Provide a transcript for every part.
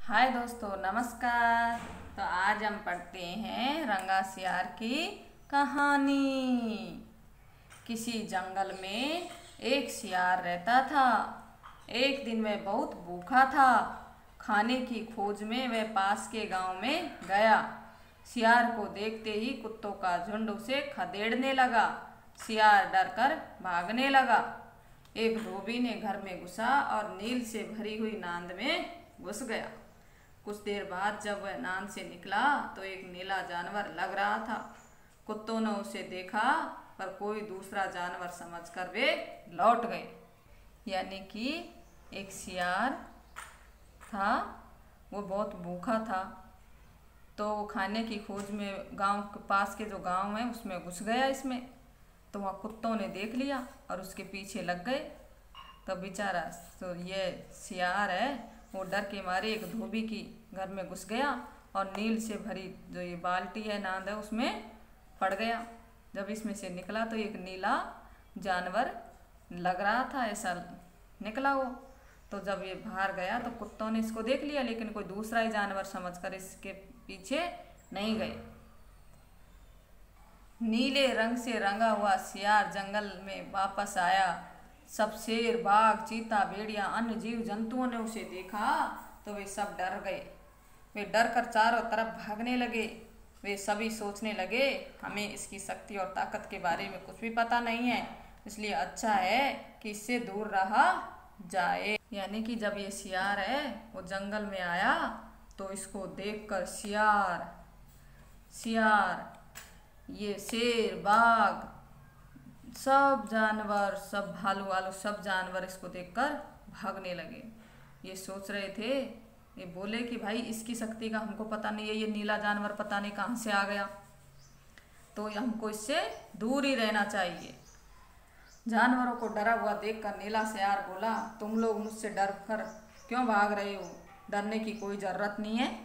हाय दोस्तों, नमस्कार। तो आज हम पढ़ते हैं रंगा सियार की कहानी। किसी जंगल में एक सियार रहता था। एक दिन वह बहुत भूखा था। खाने की खोज में वह पास के गांव में गया। सियार को देखते ही कुत्तों का झुंड उसे खदेड़ने लगा। सियार डरकर भागने लगा। एक धोबी ने घर में घुसा और नील से भरी हुई नांद में घुस गया। कुछ देर बाद जब वह नांद से निकला तो एक नीला जानवर लग रहा था। कुत्तों ने उसे देखा पर कोई दूसरा जानवर समझकर वे लौट गए। यानी कि एक सियार था, वो बहुत भूखा था, तो वो खाने की खोज में गांव के पास के जो गांव है उसमें घुस गया। इसमें तो वह कुत्तों ने देख लिया और उसके पीछे लग गए। तो बेचारा तो ये सियार है, वो डर के मारे एक धोबी की घर में घुस गया और नील से भरी जो ये बाल्टी है, नांद है, उसमें पड़ गया। जब इसमें से निकला तो एक नीला जानवर लग रहा था, ऐसा निकला वो। तो जब ये बाहर गया तो कुत्तों ने इसको देख लिया, लेकिन कोई दूसरा ही जानवर समझकर इसके पीछे नहीं गए। नीले रंग से रंगा हुआ सियार जंगल में वापस आया। सब शेर, बाघ, चीता, भेड़िया, अन्य जीव जंतुओं ने उसे देखा तो वे सब डर गए। वे डर कर चारों तरफ भागने लगे। वे सभी सोचने लगे, हमें इसकी शक्ति और ताकत के बारे में कुछ भी पता नहीं है, इसलिए अच्छा है कि इससे दूर रहा जाए। यानी कि जब ये सियार है वो जंगल में आया तो इसको देखकर सियार, ये शेर, बाघ, सब जानवर, सब भालू वालू, सब जानवर इसको देखकर भागने लगे। ये सोच रहे थे, ये बोले कि भाई इसकी शक्ति का हमको पता नहीं है, ये नीला जानवर पता नहीं कहाँ से आ गया, तो हमको इससे दूर ही रहना चाहिए। जानवरों को डरा हुआ देखकर नीला सियार बोला, तुम लोग मुझसे डर कर क्यों भाग रहे हो? डरने की कोई ज़रूरत नहीं है।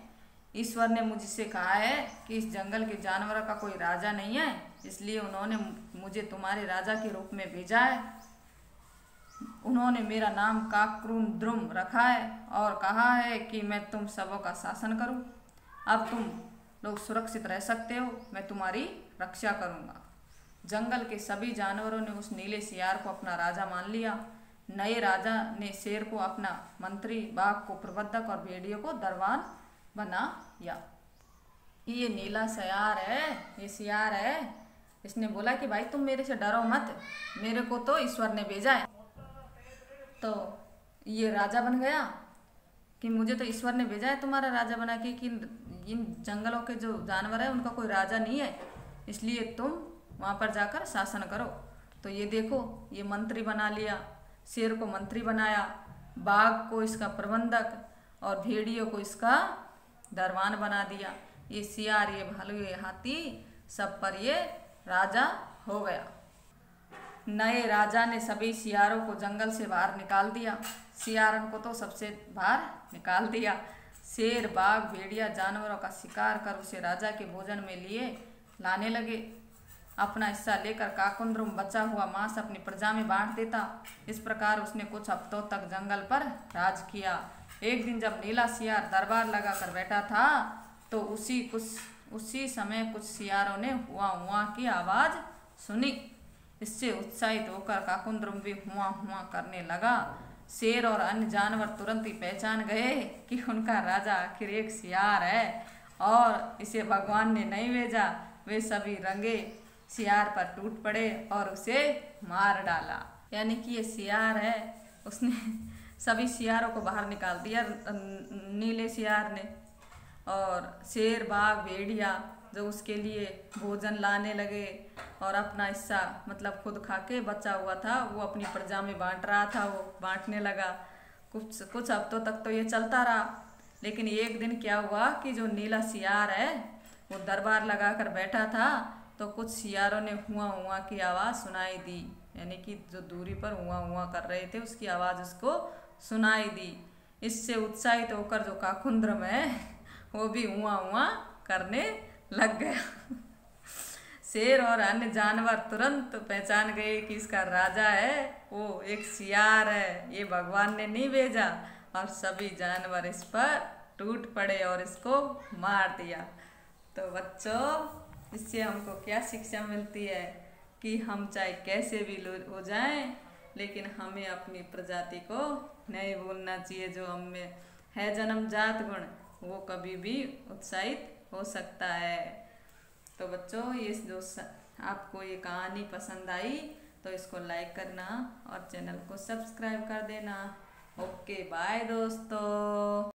ईश्वर ने मुझसे कहा है कि इस जंगल के जानवरों का कोई राजा नहीं है, इसलिए उन्होंने मुझे तुम्हारे राजा के रूप में भेजा है। उन्होंने मेरा नाम काक्रुद्रुम रखा है और कहा है कि मैं तुम सबों का शासन करूं। अब तुम लोग सुरक्षित रह सकते हो, मैं तुम्हारी रक्षा करूंगा। जंगल के सभी जानवरों ने उस नीले सियार को अपना राजा मान लिया। नए राजा ने शेर को अपना मंत्री, बाघ को प्रबंधक और भेड़ियों को दरबान बना या। ये नीला सियार है, इसने बोला कि भाई तुम मेरे से डरो मत, मेरे को तो ईश्वर ने भेजा है। तो ये राजा बन गया कि मुझे तो ईश्वर ने भेजा है तुम्हारा राजा बना के, कि इन जंगलों के जो जानवर है उनका कोई राजा नहीं है, इसलिए तुम वहाँ पर जाकर शासन करो। तो ये देखो, ये मंत्री बना लिया, शेर को मंत्री बनाया, बाघ को इसका प्रबंधक और भेड़ियों को इसका दरबान बना दिया। ये सियार, ये भालू, ये हाथी, सब पर ये राजा हो गया। नए राजा ने सभी सियारों को जंगल से बाहर निकाल दिया। सियारों को तो सबसे बाहर निकाल दिया। शेर, बाघ, भेड़िया जानवरों का शिकार कर उसे राजा के भोजन में लिए लाने लगे। अपना हिस्सा लेकर काकुंद्रुम बचा हुआ मांस अपनी प्रजा में बांट देता। इस प्रकार उसने कुछ हफ्तों तक जंगल पर राज किया। एक दिन जब नीला सियार दरबार लगाकर बैठा था तो उसी समय कुछ सियारों ने हुआ हुआ की आवाज़ सुनी। इससे उत्साहित होकर काकुंद्रुम भी हुआ हुआ करने लगा। शेर और अन्य जानवर तुरंत ही पहचान गए कि उनका राजा आखिर एक सियार है और इसे भगवान ने नहीं भेजा। वे सभी रंगे सियार पर टूट पड़े और उसे मार डाला। यानी कि ये सियार है, उसने सभी सियारों को बाहर निकाल दिया नीले सियार ने। और शेर, बाघ, भेड़िया जो उसके लिए भोजन लाने लगे और अपना हिस्सा मतलब खुद खा के बचा हुआ था वो अपनी प्रजा में बांट रहा था, वो बांटने लगा। कुछ हफ्तों तक तो ये चलता रहा। लेकिन एक दिन क्या हुआ कि जो नीला सियार है वो दरबार लगाकर बैठा था तो कुछ सियारों ने हुआ हुआ की आवाज़ सुनाई दी। यानी कि जो दूरी पर हुआ हुआ कर रहे थे उसकी आवाज़ उसको सुनाई दी। इससे उत्साहित होकर जो काकुंद्रुम है वो भी हुआ हुआ करने लग गया। शेर और अन्य जानवर तुरंत पहचान गए कि इसका राजा है वो एक सियार है, ये भगवान ने नहीं भेजा, और सभी जानवर इस पर टूट पड़े और इसको मार दिया। तो बच्चों, इससे हमको क्या शिक्षा मिलती है कि हम चाहे कैसे भी हो जाएं, लेकिन हमें अपनी प्रजाति को नहीं भूलना चाहिए। जो हम में है जन्मजात गुण, वो कभी भी उत्साहित हो सकता है। तो बच्चों, ये जो आपको ये कहानी पसंद आई तो इसको लाइक करना और चैनल को सब्सक्राइब कर देना। ओके, बाय दोस्तों।